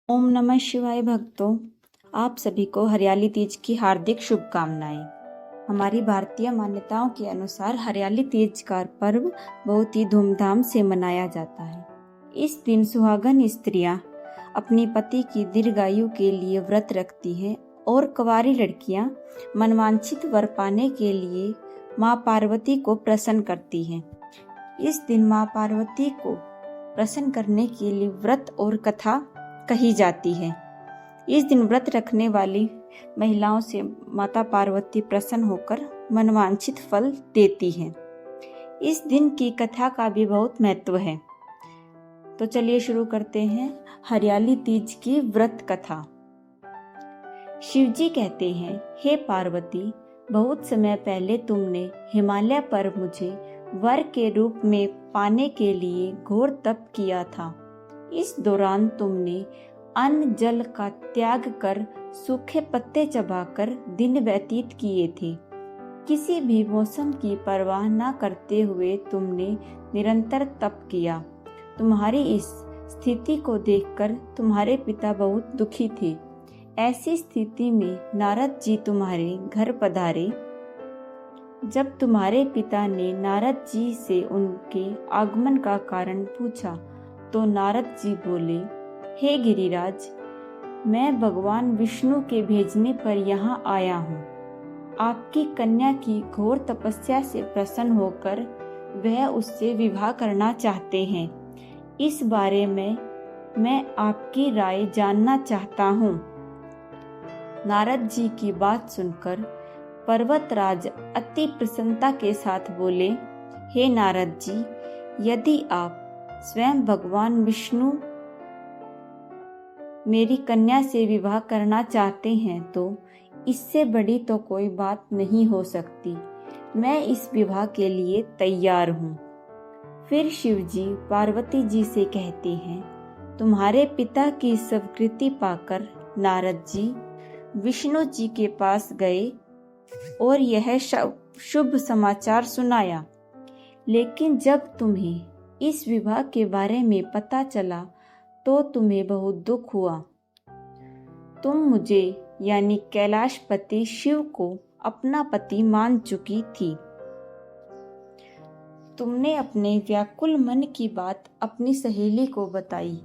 ओम नमः शिवाय भक्तों, आप सभी को हरियाली तीज की हार्दिक शुभकामनाएं। हमारी भारतीय मान्यताओं के अनुसार हरियाली तीज का पर्व बहुत ही धूमधाम से मनाया जाता है। इस दिन सुहागन स्त्रियां अपनी पति की दीर्घायु के लिए व्रत रखती हैं और कुंवारी लड़कियां मनवांछित वर पाने के लिए मां पार्वती को प्रसन्न करती हैं। इस दिन मां पार्वती को प्रसन्न करने के लिए व्रत और कथा कही जाती है। इस दिन व्रत रखने वाली महिलाओं से माता पार्वती प्रसन्न होकर मनवांछित फल देती हैं। इस दिन की कथा का भी बहुत महत्व है। तो चलिए शुरू करते हैं हरियाली तीज की व्रत कथा। शिवजी कहते हैं, हे पार्वती, बहुत समय पहले तुमने हिमालय पर मुझे वर के रूप में पाने के लिए घोर तप किया था। इस दौरान तुमने अन्न जल का त्याग कर सूखे पत्ते चबाकर दिन व्यतीत किए थे। किसी भी मौसम की परवाह न करते हुए तुमने निरंतर तप किया। तुम्हारी इस स्थिति को देखकर तुम्हारे पिता बहुत दुखी थे। ऐसी स्थिति में नारद जी तुम्हारे घर पधारे। जब तुम्हारे पिता ने नारद जी से उनके आगमन का कारण पूछा तो नारद जी बोले, हे गिरिराज, मैं भगवान विष्णु के भेजने पर यहाँ आया हूँ। आपकी कन्या की घोर तपस्या से प्रसन्न होकर वह उससे विवाह करना चाहते हैं। इस बारे में मैं आपकी राय जानना चाहता हूँ। नारद जी की बात सुनकर पर्वतराज अति प्रसन्नता के साथ बोले, हे नारद जी, यदि आप स्वयं भगवान विष्णु मेरी कन्या से विवाह करना चाहते हैं तो इससे बड़ी तो कोई बात नहीं हो सकती। मैं इस विवाह के लिए तैयार हूँ। फिर शिवजी पार्वती जी से कहते हैं, तुम्हारे पिता की स्वीकृति पाकर नारद जी विष्णु जी के पास गए और यह शुभ समाचार सुनाया। लेकिन जब तुम्हें इस विवाह के बारे में पता चला तो तुम्हें बहुत दुख हुआ। तुम मुझे यानी कैलाशपति शिव को अपना पति मान चुकी थी। तुमने अपने व्याकुल मन की बात अपनी सहेली को बताई।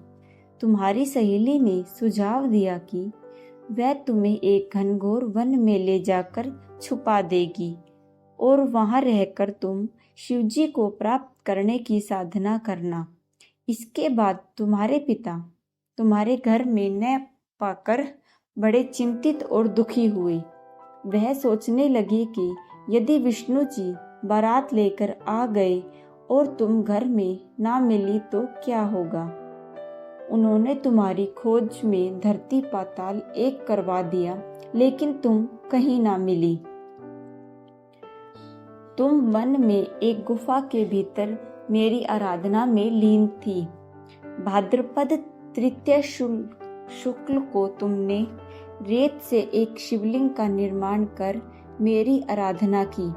तुम्हारी सहेली ने सुझाव दिया कि वह तुम्हें एक घनघोर वन में ले जाकर छुपा देगी और वहां रहकर तुम शिवजी को प्राप्त करने की साधना करना। इसके बाद तुम्हारे पिता तुम्हारे घर में न पाकर बड़े चिंतित और दुखी हुए। वह सोचने लगे कि यदि विष्णु जी बारात लेकर आ गए और तुम घर में ना मिली तो क्या होगा। उन्होंने तुम्हारी खोज में धरती पाताल एक करवा दिया, लेकिन तुम कहीं ना मिली। तुम वन में एक गुफा के भीतर मेरी आराधना में लीन थी। भाद्रपद तृतीय शुक्ल को तुमने रेत से एक शिवलिंग का निर्माण कर मेरी आराधना की,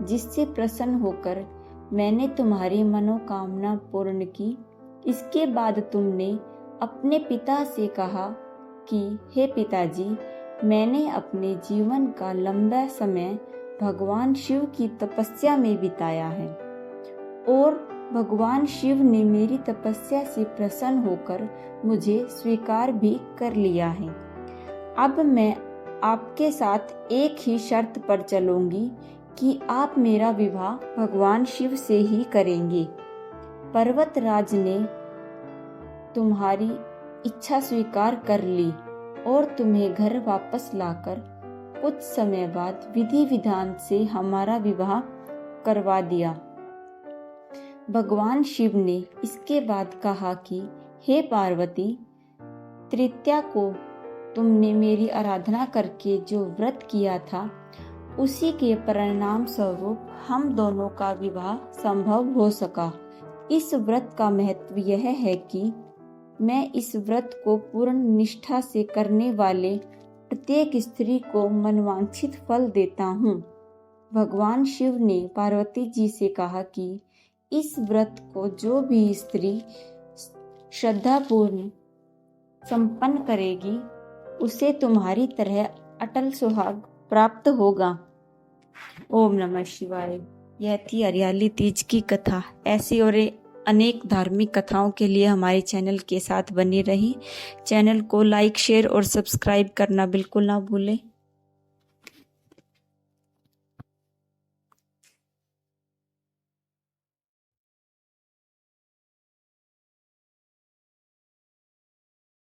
जिससे प्रसन्न होकर मैंने तुम्हारी मनोकामना पूर्ण की। इसके बाद तुमने अपने पिता से कहा कि हे पिताजी, मैंने अपने जीवन का लंबा समय भगवान शिव की तपस्या में बिताया है और भगवान शिव ने मेरी तपस्या से प्रसन्न होकर मुझे स्वीकार भी कर लिया है। अब मैं आपके साथ एक ही शर्त पर चलूंगी कि आप मेरा विवाह भगवान शिव से ही करेंगे। पर्वतराज ने तुम्हारी इच्छा स्वीकार कर ली और तुम्हें घर वापस लाकर कुछ समय बाद विधि विधान से हमारा विवाह करवा दिया। भगवान शिव ने इसके बाद कहा कि हे पार्वती, तृतीया को तुमने मेरी आराधना करके जो व्रत किया था उसी के परिणाम स्वरूप हम दोनों का विवाह संभव हो सका। इस व्रत का महत्व यह है कि मैं इस व्रत को पूर्ण निष्ठा से करने वाले प्रत्येक स्त्री को मनवांछित फल देता हूँ। भगवान शिव ने पार्वती जी से कहा कि इस व्रत को जो भी स्त्री श्रद्धापूर्ण संपन्न करेगी उसे तुम्हारी तरह अटल सुहाग प्राप्त होगा। ओम नमः शिवाय। यह थी हरियाली तीज की कथा। ऐसी और अनेक धार्मिक कथाओं के लिए हमारे चैनल के साथ बनी रही। चैनल को लाइक, शेयर और सब्सक्राइब करना बिल्कुल ना भूलें।